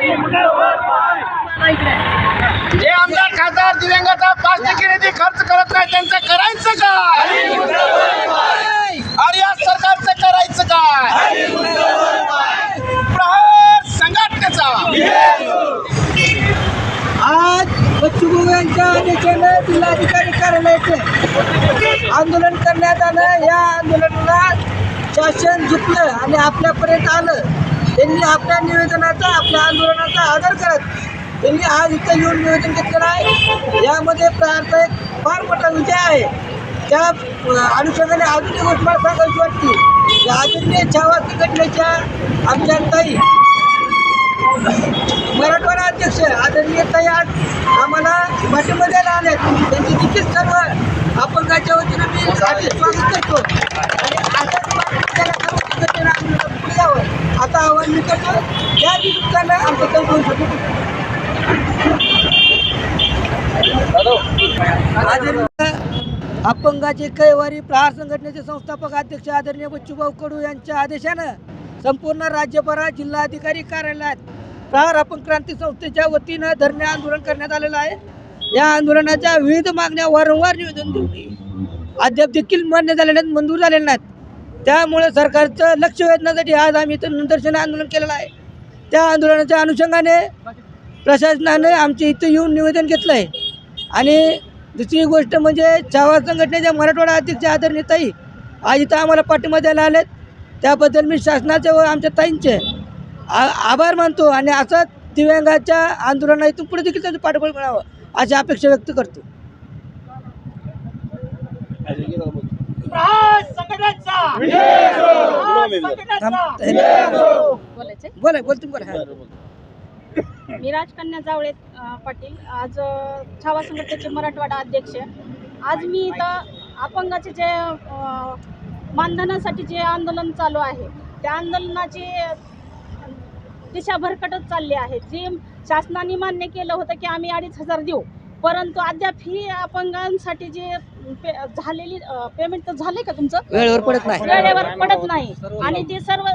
जे आमदार खासदार दिव्यांगाचा 5% निधी खर्च करत नाही त्यांचं करायचं काय? अरे या सरकारचं करायचं काय? प्रहार संघटनेचा आज बच्चू कडू यांच्या आदेशाने जिल्हाधिकारी कार्यालयाचे आंदोलन करण्यात आलं। या आंदोलनाला शासन झुकलं आणि आपल्यापर्यंत आलं। त्यांनी आपल्या निवेदनाचा आपल्या आंदोलनाचा आदर करत त्यांनी आज इथं येऊन निवेदन घेतलेलं आहे। यामध्ये प्रहारचा एक फार मोठा विजय आहे। त्या अनुषंगाने अजून एक गोष्ट मला सांगायची वाटते, आदरणीय छावा संघटनेच्या आमच्या ताई मराठवाडा अध्यक्ष आदरणीय ताई आज आम्हाला पाठीमध्ये आले। त्यांची देखील सर्व अपंगाच्या वतीनं मी स्वागत करतो आणि आता आव्हान मी करतो या निमित्तानं आमचं काही बोलू शकतो। अपंगाचे कैवारी प्रहार संघटनेचे संस्थापक अध्यक्ष आदरणीय बच्चूभाऊ कडू यांच्या आदेशानं संपूर्ण राज्यभरात जिल्हाधिकारी कार्यालयात प्रहार अपंग क्रांती संस्थेच्या वतीनं धरणे आंदोलन करण्यात आलेलं आहे। या आंदोलनाच्या विविध मागण्या वारंवार निवेदन देऊन अद्याप देखील मान्य झालेल्या नाहीत, मंजूर झालेल्या नाहीत। त्यामुळे सरकारचं लक्ष वेधण्यासाठी आज आम्ही इथं निदर्शन आंदोलन केलेलं आहे। त्या आंदोलनाच्या अनुषंगाने प्रशासनाने आमच्या इथं येऊन निवेदन घेतलं आहे। आणि दुसरी गोष्ट म्हणजे छावा संघटनेच्या मराठवाडा अध्यक्ष आदरणीय ताई आज इथं आम्हाला पाठिंबा द्यायला आलेत, त्याबद्दल मी शासनाचे व आमच्या ताईंचे आभार मानतो आणि असंच दिव्यांगाच्या आंदोलना इथून पुढे देखील त्याचं पाठबळ मिळावं अशी अपेक्षा व्यक्त करतो। मी राजकन्या जावळे पाटील, आज छावा संघटनेचे मराठवाडा अध्यक्ष। आज मी इथं अपंगाचे जे मानधनासाठी जे आंदोलन चालू आहे त्या आंदोलनाची दिशा भरकटत चालली आहे। जी शासनाने मान्य केलं होतं की आम्ही 2,500 देऊ, परंतु अद्याप ही अपंगांसाठी जे झालेली पेमेंट तर झाले का तुमचं वेळेवर पडत नाही आणि ते सर्व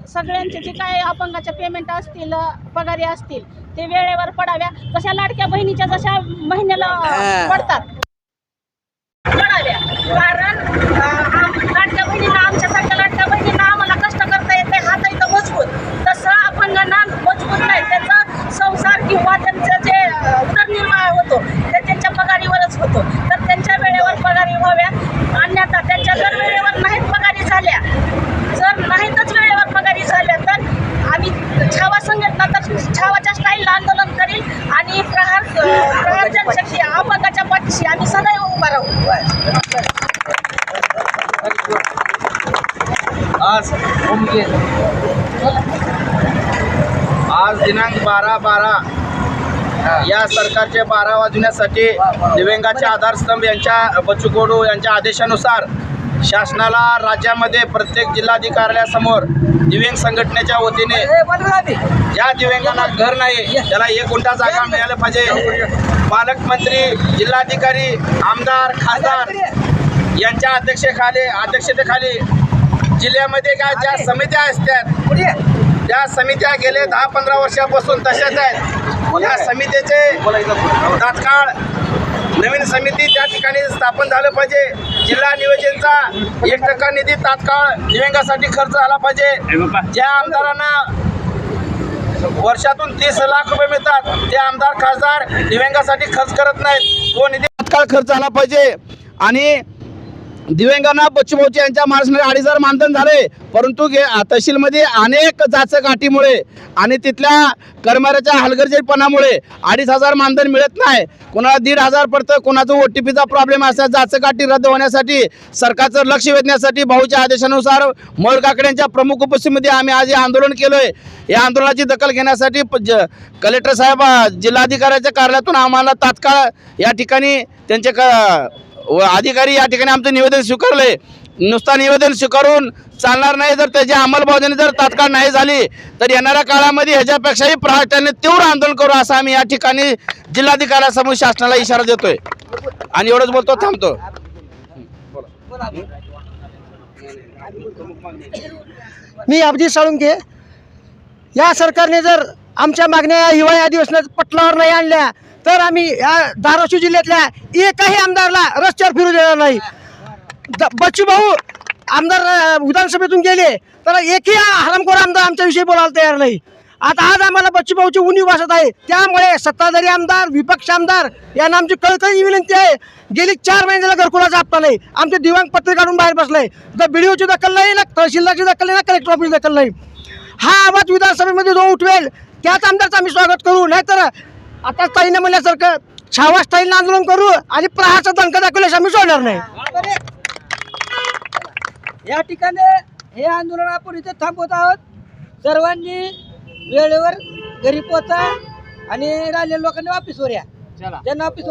सगळ्यांचे जे काय अपंगाच्या पेमेंट असतील पगारी असतील ते वेळेवर पडाव्या। तशा लाडक्या बहिणीच्या जशा महिन्याला पडतात पडाव्या, कारण लाडक्या बहिणींना आमच्यासारख्या लाडक्या बहिणींना आम्हाला कष्ट करता येत नाही, हात इथं मजबूत, तसं अपंगांना मजबूत नाही। त्यांचा संसार किंवा त्यांचं जे उदरनिर्वाह होतो ते त्यांच्या पगारीवरच होतो, तर त्यांच्या वेळेवर पगारी व्हाव्या। अन्यथा त्यांच्या जर वेळेवर नाहीत पगारी झाल्या, जर नाहीतच वेळेवर पगारी झाल्या तर आम्ही छावा संघटना तर छावाच्या स्टाईलला आंदोलन करील आणि प्रहार जनशक्ती अपंगाच्या पाठीशी आम्ही सदैव उभा राहू। आज दिनांक 12/12 या सरकारचे 12 वाजवण्यासाठी दिव्यांगाचे आधारस्तंभ यांच्या बच्चू कडू यांच्या आदेशानुसार शासनाला राज्यामध्ये प्रत्येक जिल्हाधिकाऱ्यासमोर दिव्यांग संघटनेच्या वतीने ज्या दिव्यांगांना घर नाही त्याला 1 गुंठा जागा मिळायला पाहिजे। पालकमंत्री, जिल्हाधिकारी, आमदार, खासदार यांच्या अध्यक्षतेखाली जिल्ह्यामध्ये काय ज्या समित्या असतात त्या समित्या गेले 10-15 वर्षापासून तशाच आहेत। या समितीचे तात्काळ नवीन समिती त्या ठिकाणी स्थापन झालं पाहिजे। जिल्हा नियोजनचा 1% निधी तात्काळ दिव्यांगासाठी खर्च झाला पाहिजे। ज्या आमदारांना वर्षातून 30 लाख रुपये मिळतात ते आमदार खासदार दिव्यांगासाठी खर्च करत नाहीत, तो निधी तात्काळ खर्च झाला पाहिजे। आणि दिव्यांगांना बच्चूभाऊची यांच्या महाराष्ट्राने 2,500 मानधन झाले, परंतु तहसीलमध्ये अनेक जाचकाठीमुळे आणि तिथल्या कर्मचाऱ्याच्या हलगर्जीपणामुळे 2,500 मानधन मिळत नाही। कोणाला 1,500 पडतं, कोणाचं OTPचा प्रॉब्लेम असतात। जाचकाठी रद्द होण्यासाठी सरकारचं लक्ष वेधण्यासाठी भाऊच्या आदेशानुसार मौल काकडे यांच्या प्रमुख उपस्थितीमध्ये आम्ही आज हे आंदोलन केलोय। या आंदोलनाची दखल घेण्यासाठी कलेक्टर साहेब जिल्हाधिकाऱ्याच्या कार्यालयातून आम्हाला तात्काळ या ठिकाणी त्यांचे अधिकारी या ठिकाणी आमचं निवेदन स्वीकारलंय। नुसता निवेदन स्वीकारून चालणार नाही, जर त्याची अंमलबजावणी जर तात्काळ नाही झाली तर येणाऱ्या काळामध्ये ह्याच्यापेक्षाही प्रभावीपणे तीव्र आंदोलन करू असं आम्ही या ठिकाणी जिल्हाधिकाऱ्यासमोर शासनाला इशारा देतोय। आणि एवढंच बोलतो, थांबतो। मी अभिजित साळुंखे या सरकारने जर आमच्या मागण्या हिवाळी अधिवेशनात पटलावर नाही आणल्या तर आम्ही या धाराशिव जिल्ह्यातल्या एकही आमदारला रस्त्यावर फिरू देणार नाही. बच्चू भाऊ आमदार विधानसभेतून गेले तर एकही हरामखोर आमदार आमच्याविषयी बोलायला तयार नाही. आता आज आम्हाला बच्चू भाऊची उणीव भासत आहे. त्यामुळे सत्ताधारी आमदार विपक्ष आमदार यांना आमची कळकळी विनंती आहे. गेली 4 महिने झाला घरकुलाचा हप्ता नाही. आमचे दिव्यांग पत्र काढून बाहेर बसलाय. BDOची दखल नाही ना तहसीलदारची दखल नाही ना कलेक्टर ऑफिस दखल नाही. हा आवाज विधानसभेमध्ये जो उठवेल त्याच आमदारचं आम्ही स्वागत करू. नाहीतर आता ताईने म्हणल्यासारखं छावा स्टाईलनं आंदोलन करू आणि प्रहारचा दणका दाखवल्यास आम्ही सोडणार नाही. या ठिकाणी हे आंदोलन आपण इथे थांबवत आहोत. सर्वांनी वेळेवर घरी पोचा आणि राहिलेल्या लोकांनी ऑफिसवर या. ज्यांना ऑफिस